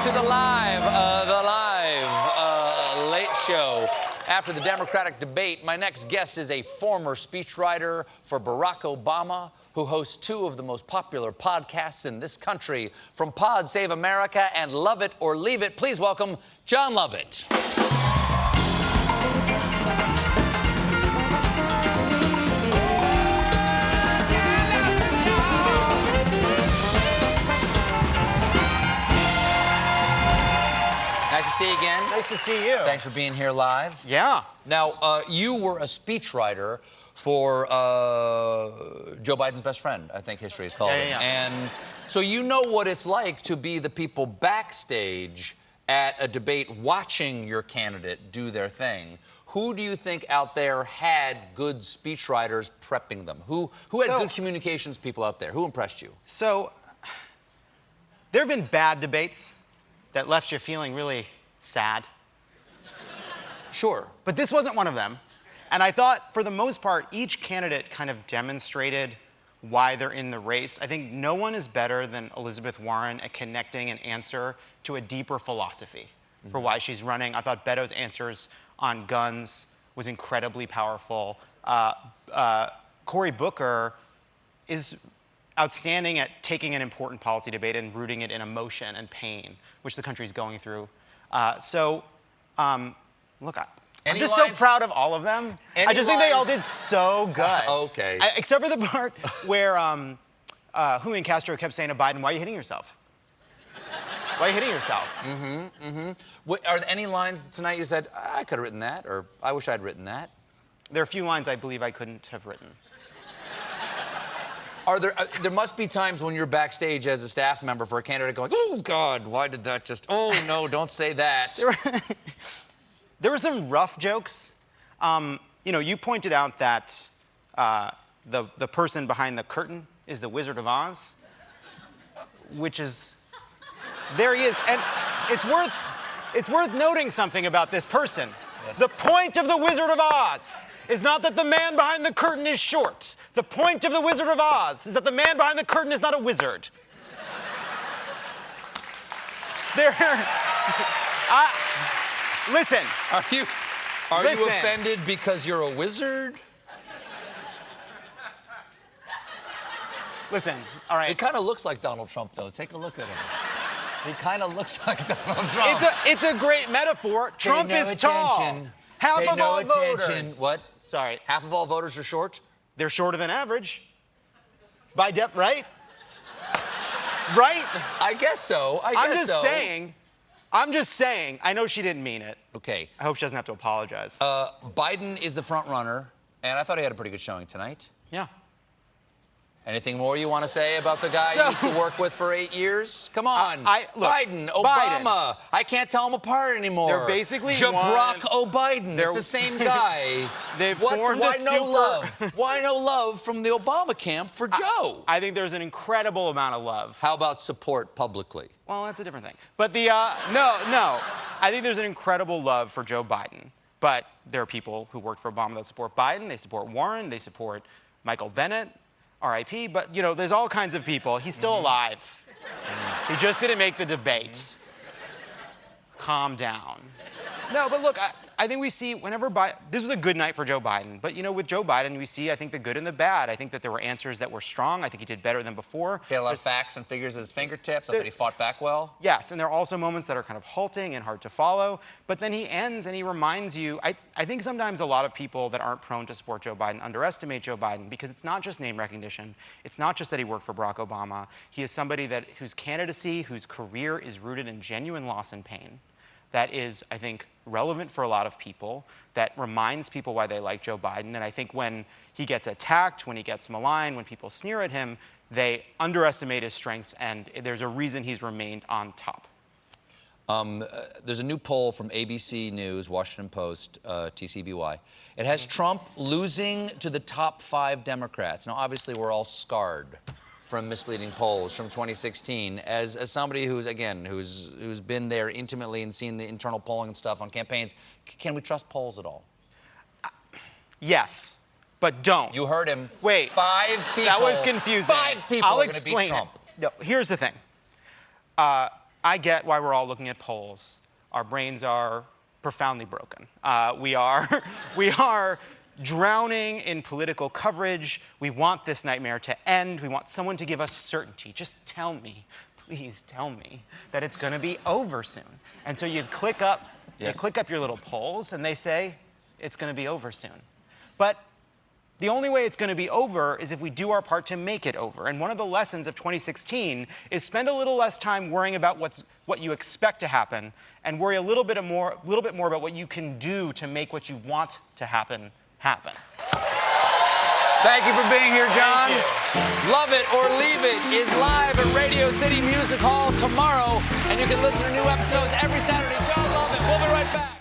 to the live late show. After the Democratic debate, my next guest is a former speechwriter for Barack Obama who hosts two of the most popular podcasts in this country, from Pod Save America and Lovett Or Leave It. Please welcome Jon Lovett. Nice to see you again. Nice to see you. Thanks for being here live. Yeah. Now, you were a speechwriter for Joe Biden's best friend, I think history has called him. Yeah. And so you know what it's like to be the people backstage at a debate watching your candidate do their thing. Who do you think out there had good speechwriters prepping them? Who had good communications people out there? Who impressed you? So, there have been bad debates that left you feeling really sad. Sure. But this wasn't one of them. And I thought, for the most part, each candidate kind of demonstrated why they're in the race. I think no one is better than Elizabeth Warren at connecting an answer to a deeper philosophy for why she's running. I thought Beto's answers on guns was incredibly powerful. Cory Booker is outstanding at taking an important policy debate and rooting it in emotion and pain, which the country's going through. Look, I'm just so proud of all of them. I just think they all did so good. Okay. Except for the part where Julian Castro kept saying to Biden, "Why are you hitting yourself? Why are you hitting yourself?" Are there any lines tonight you said, I could have written that, or I wish I'd written that? There are a few lines I believe I couldn't have written. There must be times when you're backstage as a staff member for a candidate going, oh, God, why did that just, oh, no, don't say that. There were some rough jokes. You pointed out that the person behind the curtain is the Wizard of Oz, which is, there he is. And it's worth noting something about this person. Yes. The point of the Wizard of Oz is not that the man behind the curtain is short. The point of the Wizard of Oz is that the man behind the curtain is not a wizard. Listen. Are you offended because you're a wizard? Listen, all right. It kind of looks like Donald Trump, though. Take a look at him. He kind of looks like Donald Trump. It's a great metaphor. Trump is tall. Half of all voters. What? Sorry. Half of all voters are short? They're shorter than average. Right? Right? I guess so. I'm just saying. I know she didn't mean it. Okay. I hope she doesn't have to apologize. Biden is the front runner, and I thought he had a pretty good showing tonight. Yeah. Anything more you want to say about the guy you used to work with for 8 years? Come on. Look, Biden, Obama. I can't tell them apart anymore. They're basically Barack O'Biden. It's the same guy. Why no love from the Obama camp for Joe? I think there's an incredible amount of love. How about support publicly? Well, that's a different thing. But no. I think there's an incredible love for Joe Biden. But there are people who worked for Obama that support Biden. They support Warren. They support Michael Bennet. R.I.P., but, there's all kinds of people. He's still alive. He just didn't make the debates. Calm down. No, but look, I think we see whenever this was a good night for Joe Biden, but, with Joe Biden, we see, I think, the good and the bad. I think that there were answers that were strong. I think he did better than before. He had a lot of facts and figures at his fingertips. I thought he fought back well. Yes, and there are also moments that are kind of halting and hard to follow, but then he ends and he reminds you, I think sometimes a lot of people that aren't prone to support Joe Biden underestimate Joe Biden, because it's not just name recognition. It's not just that he worked for Barack Obama. He is somebody whose candidacy, whose career is rooted in genuine loss and pain. That is, I think, relevant for a lot of people, that reminds people why they like Joe Biden. And I think when he gets attacked, when he gets maligned, when people sneer at him, they underestimate his strengths, and there's a reason he's remained on top. There's a new poll from ABC News, Washington Post, TCBY. It has Trump losing to the top 5 Democrats. Now, obviously, we're all scarred from misleading polls from 2016. As somebody who's been there intimately and seen the internal polling and stuff on campaigns, can we trust polls at all? Yes, but don't. You heard him. Wait. 5 people. That was confusing. 5 people I'll are going to beat explain Trump. No, here's the thing. I get why we're all looking at polls. Our brains are profoundly broken. We are drowning in political coverage. We want this nightmare to end. We want someone to give us certainty. Just tell me, please tell me that it's going to be over soon. And so you click up, Yes. you click up your little polls, and they say it's going to be over soon. But the only way it's going to be over is if we do our part to make it over. And one of the lessons of 2016 is spend a little less time worrying about what you expect to happen and worry a little bit more about what you can do to make what you want to happen happen. Thank you for being here, Jon. Thank you. Love It or Leave It is live at Radio City Music Hall tomorrow, and you can listen to new episodes every Saturday. Jon Lovett, we'll be right back.